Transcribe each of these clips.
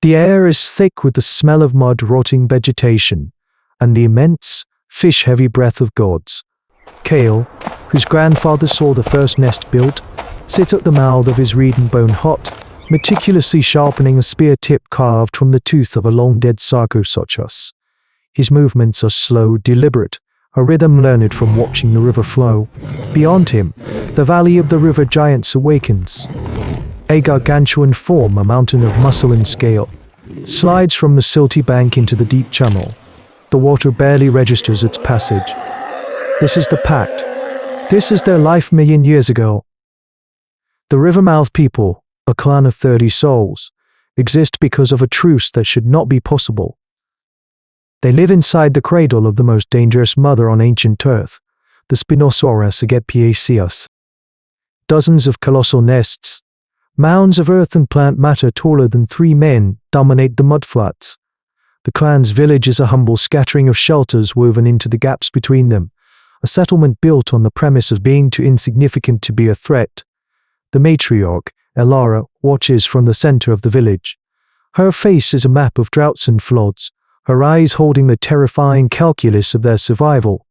The air is thick with the smell of mud, rotting vegetation, and the immense, fish-heavy breath of gods. Kale, whose grandfather saw the first nest built, sits at the mouth of his reed and bone hut, meticulously sharpening a spear tip carved from the tooth of a long-dead Sarcosuchus. His movements are slow, deliberate, a rhythm learned from watching the river flow. Beyond him, the valley of the river giants awakens. A gargantuan form, a mountain of muscle and scale, slides from the silty bank into the deep channel. The water barely registers its passage. This is the pact. This is their life million years ago. The Rivermouth people, a clan of 30 souls, exist because of a truce that should not be possible. They live inside the cradle of the most dangerous mother on ancient earth, the Spinosaurus agapeaceus. Dozens of colossal nests, mounds of earth and plant matter taller than 3 men, dominate the mudflats. The clan's village is a humble scattering of shelters woven into the gaps between them, a settlement built on the premise of being too insignificant to be a threat. The matriarch, Elara, watches from the center of the village. Her face is a map of droughts and floods, her eyes holding the terrifying calculus of their survival.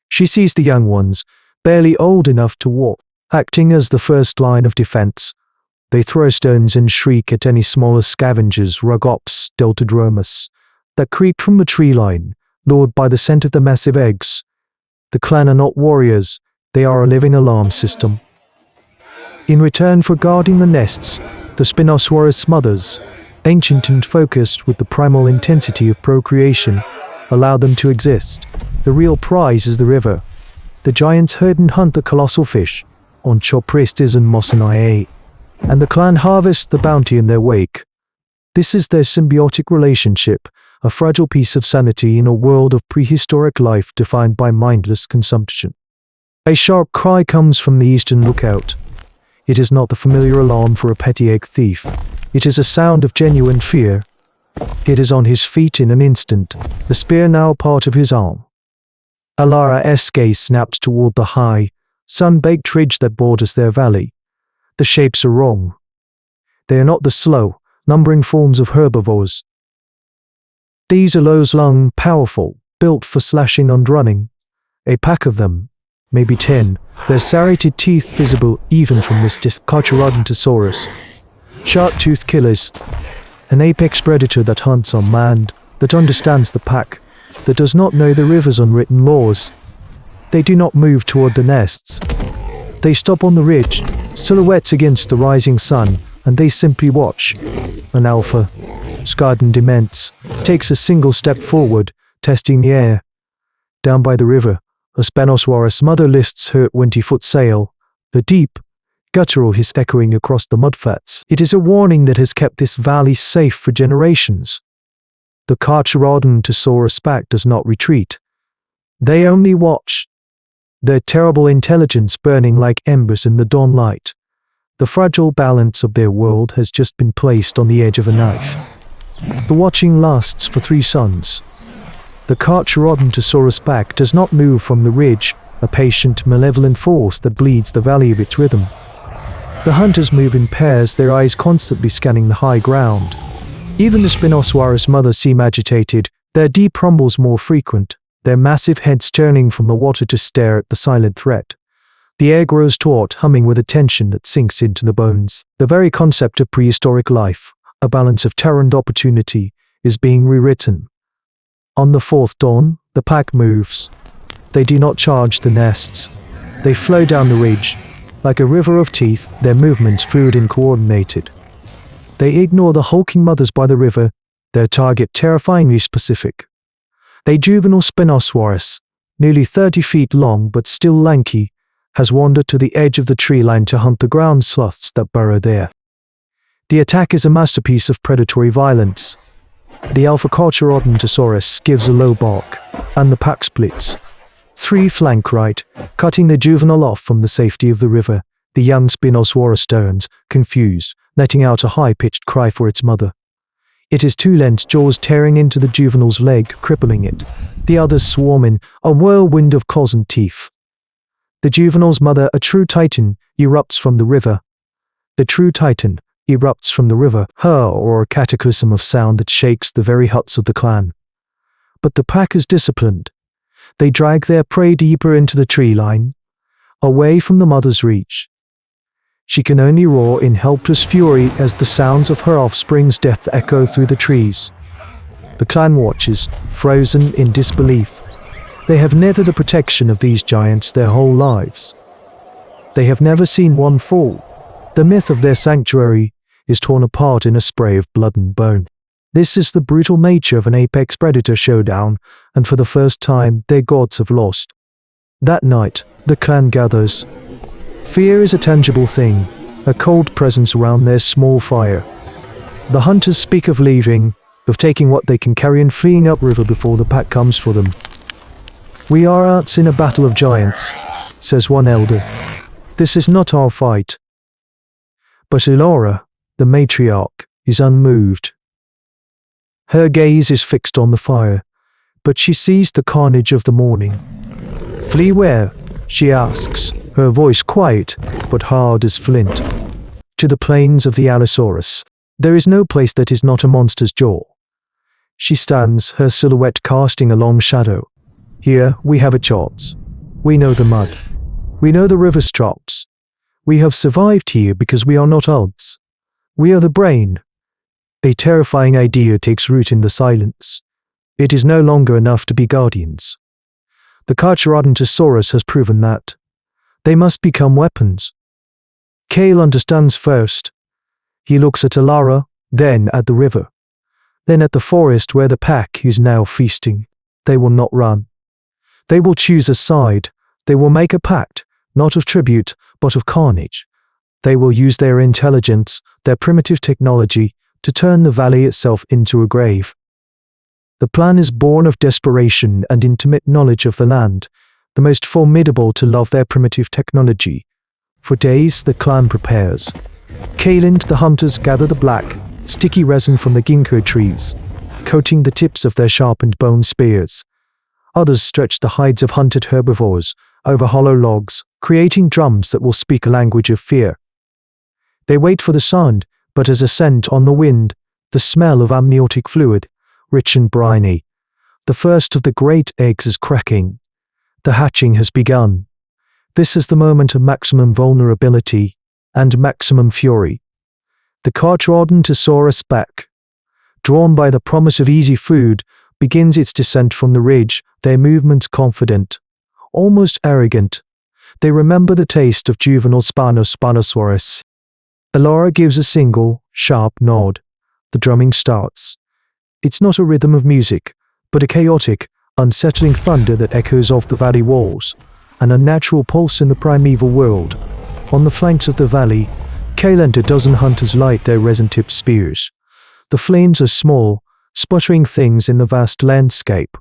She sees the young ones, barely old enough to walk, acting as the first line of defense. They throw stones and shriek at any smaller scavengers, rugops, deltadromus, that creep from the tree line, lured by the scent of the massive eggs. The clan are not warriors, they are a living alarm system. In return for guarding the nests, the Spinosaurus mothers, ancient and focused with the primal intensity of procreation, allow them to exist. The real prize is the river. The giants herd and hunt the colossal fish, on Choprestes and Mosinai, and the clan harvests the bounty in their wake. This is their symbiotic relationship, a fragile piece of sanity in a world of prehistoric life defined by mindless consumption. A sharp cry comes from the eastern lookout. It is not the familiar alarm for a petty egg thief. It is a sound of genuine fear. It is on his feet in an instant, the spear now part of his arm. Alara's gaze snapped toward the high, sun-baked ridge that borders their valley. The shapes are wrong. They are not the slow, lumbering forms of herbivores. These are low-lung, powerful, built for slashing and running. A pack of them, maybe 10, their serrated teeth visible even from this Carcharodontosaurus. Sharp-toothed killers, an apex predator that hunts unmanned, that understands the pack, that does not know the river's unwritten laws. They do not move toward the nests. They stop on the ridge, silhouettes against the rising sun, and they simply watch. An alpha, scarred and immense, takes a single step forward, testing the air. Down by the river, a Spinosaurus mother lifts her 20-foot sail, a deep, guttural hiss echoing across the mudflats. It is a warning that has kept this valley safe for generations. The Carcharodontosaurus pack does not retreat. They only watch, their terrible intelligence burning like embers in the dawn light. The fragile balance of their world has just been placed on the edge of a knife. The watching lasts for 3 suns. The Carcharodontosaurus pack does not move from the ridge, a patient, malevolent force that bleeds the valley of its rhythm. The hunters move in pairs, their eyes constantly scanning the high ground. Even the Spinosaurus mothers seem agitated, their deep rumbles more frequent, their massive heads turning from the water to stare at the silent threat. The air grows taut, humming with a tension that sinks into the bones. The very concept of prehistoric life, a balance of terror and opportunity, is being rewritten. On the 4th dawn, the pack moves. They do not charge the nests. They flow down the ridge. Like a river of teeth, their movements fluid and coordinated. They ignore the hulking mothers by the river, their target terrifyingly specific. A juvenile Spinosaurus, nearly 30 feet long but still lanky, has wandered to the edge of the tree line to hunt the ground sloths that burrow there. The attack is a masterpiece of predatory violence. The alpha Carcharodontosaurus gives a low bark, and the pack splits. 3 flank right, cutting the juvenile off from the safety of the river. The young Spinosaurus turns, confused, letting out a high-pitched cry for its mother. It is 2 lengths jaws tearing into the juvenile's leg, crippling it. The others swarm in, a whirlwind of claws and teeth. The juvenile's mother, a true titan, erupts from the river. The true titan, erupts from the river, or a cataclysm of sound that shakes the very huts of the clan. But the pack is disciplined. They drag their prey deeper into the tree line, away from the mother's reach. She can only roar in helpless fury as the sounds of her offspring's death echo through the trees. The clan watches, frozen in disbelief. They have never the protection of these giants their whole lives. They have never seen one fall. The myth of their sanctuary is torn apart in a spray of blood and bone. This is the brutal nature of an apex predator showdown, and for the first time, their gods have lost. That night, the clan gathers. Fear is a tangible thing, a cold presence around their small fire. The hunters speak of leaving, of taking what they can carry and fleeing upriver before the pack comes for them. "We are ants in a battle of giants," says one elder. "This is not our fight." But Elora, the matriarch, is unmoved. Her gaze is fixed on the fire, but she sees the carnage of the morning. "Flee where?" she asks, her voice quiet but hard as flint. "To the plains of the Allosaurus. There is no place that is not a monster's jaw." She stands, her silhouette casting a long shadow. "Here we have a chance. We know the mud. We know the river's tracks. We have survived here because we are not odds. We are the brain." A terrifying idea takes root in the silence. It is no longer enough to be guardians. The Carcharodontosaurus has proven that. They must become weapons. Kale understands first. He looks at Alara, then at the river, then at the forest where the pack is now feasting. They will not run. They will choose a side. They will make a pact, not of tribute, but of carnage. They will use their intelligence, their primitive technology, to turn the valley itself into a grave. The plan is born of desperation and intimate knowledge of the land, the most formidable to love their primitive technology. For days the clan prepares. Kale and the hunters gather the black, sticky resin from the ginkgo trees, coating the tips of their sharpened bone spears. Others stretch the hides of hunted herbivores over hollow logs, creating drums that will speak a language of fear. They wait for the sound, but as a scent on the wind, the smell of amniotic fluid, rich and briny. The first of the great eggs is cracking. The hatching has begun. This is the moment of maximum vulnerability and maximum fury. The Carcharodontosaurus pack, drawn by the promise of easy food, begins its descent from the ridge, their movements confident, almost arrogant. They remember the taste of juvenile Spinosaurus. Elora gives a single, sharp nod. The drumming starts. It's not a rhythm of music, but a chaotic, unsettling thunder that echoes off the valley walls, an unnatural pulse in the primeval world. On the flanks of the valley, Kale and a dozen hunters light their resin-tipped spears. The flames are small, sputtering things in the vast landscape,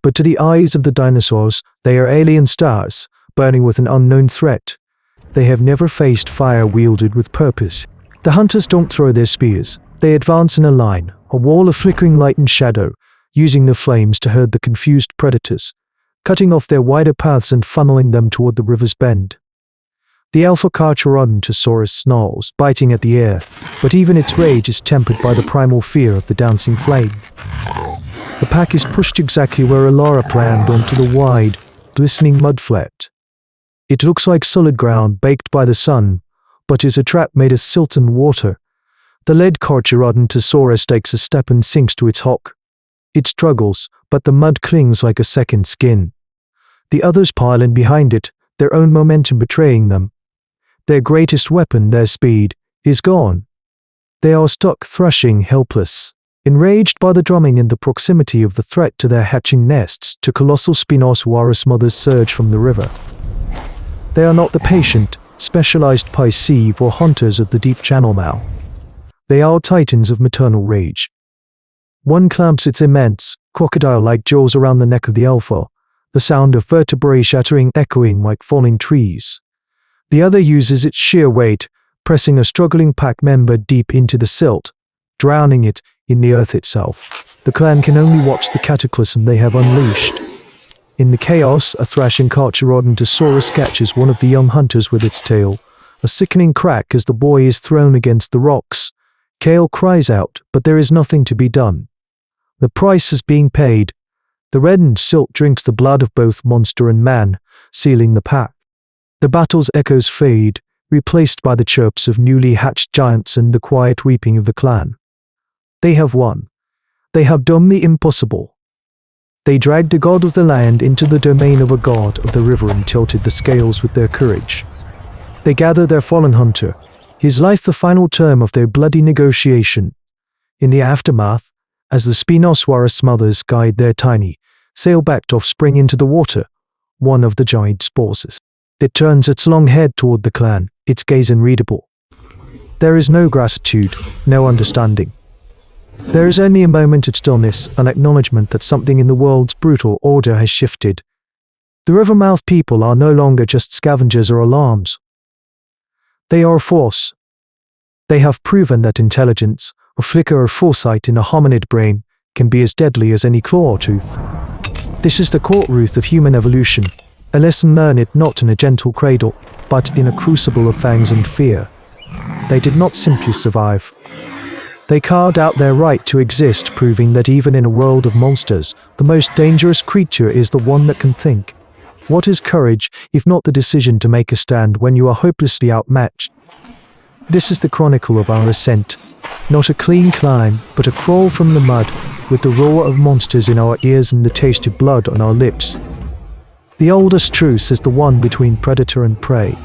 but to the eyes of the dinosaurs, they are alien stars, burning with an unknown threat. They have never faced fire wielded with purpose. The hunters don't throw their spears. They advance in a line, a wall of flickering light and shadow, using the flames to herd the confused predators, cutting off their wider paths and funneling them toward the river's bend. The alpha Carcharodontosaurus snarls, biting at the air, but even its rage is tempered by the primal fear of the dancing flame. The pack is pushed exactly where Elora planned, onto the wide, glistening mudflat. It looks like solid ground baked by the sun, but is a trap made of silt and water. The lead Carcharodontosaurus takes a step and sinks to its hock. It struggles, but the mud clings like a second skin. The others pile in behind it, their own momentum betraying them. Their greatest weapon, their speed, is gone. They are stuck thrashing, helpless. Enraged by the drumming and the proximity of the threat to their hatching nests, two colossal Spinosaurus mothers surge from the river. They are not the patient, specialized pisceve or hunters of the deep channel now. They are titans of maternal rage. One clamps its immense, crocodile-like jaws around the neck of the alpha, the sound of vertebrae shattering echoing like falling trees. The other uses its sheer weight, pressing a struggling pack member deep into the silt, drowning it in the earth itself. The clan can only watch the cataclysm they have unleashed. In the chaos, a thrashing Carcharodontosaurus catches one of the young hunters with its tail, A sickening crack as the boy is thrown against the rocks. Kale cries out, but there is nothing to be done. The price is being paid. The reddened silt drinks the blood of both monster and man, sealing the pact. The battle's echoes fade, replaced by the chirps of newly hatched giants and the quiet weeping of the clan. They have won. They have done the impossible. They dragged a god of the land into the domain of a god of the river and tilted the scales with their courage. They gather their fallen hunter, his life the final term of their bloody negotiation. In the aftermath, as the Spinosaurus mothers guide their tiny, sail-backed offspring into the water, one of the giant's pauses. It turns its long head toward the clan, its gaze unreadable. There is no gratitude, no understanding. There is only a moment of stillness, an acknowledgement that something in the world's brutal order has shifted. The Rivermouth people are no longer just scavengers or alarms. They are a force. They have proven that intelligence, a flicker of foresight in a hominid brain, can be as deadly as any claw or tooth. This is the core root of human evolution, a lesson learned not in a gentle cradle, but in a crucible of fangs and fear. They did not simply survive. They carved out their right to exist, proving that even in a world of monsters, the most dangerous creature is the one that can think. What is courage, if not the decision to make a stand when you are hopelessly outmatched? This is the chronicle of our ascent. Not a clean climb, but a crawl from the mud, with the roar of monsters in our ears and the taste of blood on our lips. The oldest truce is the one between predator and prey.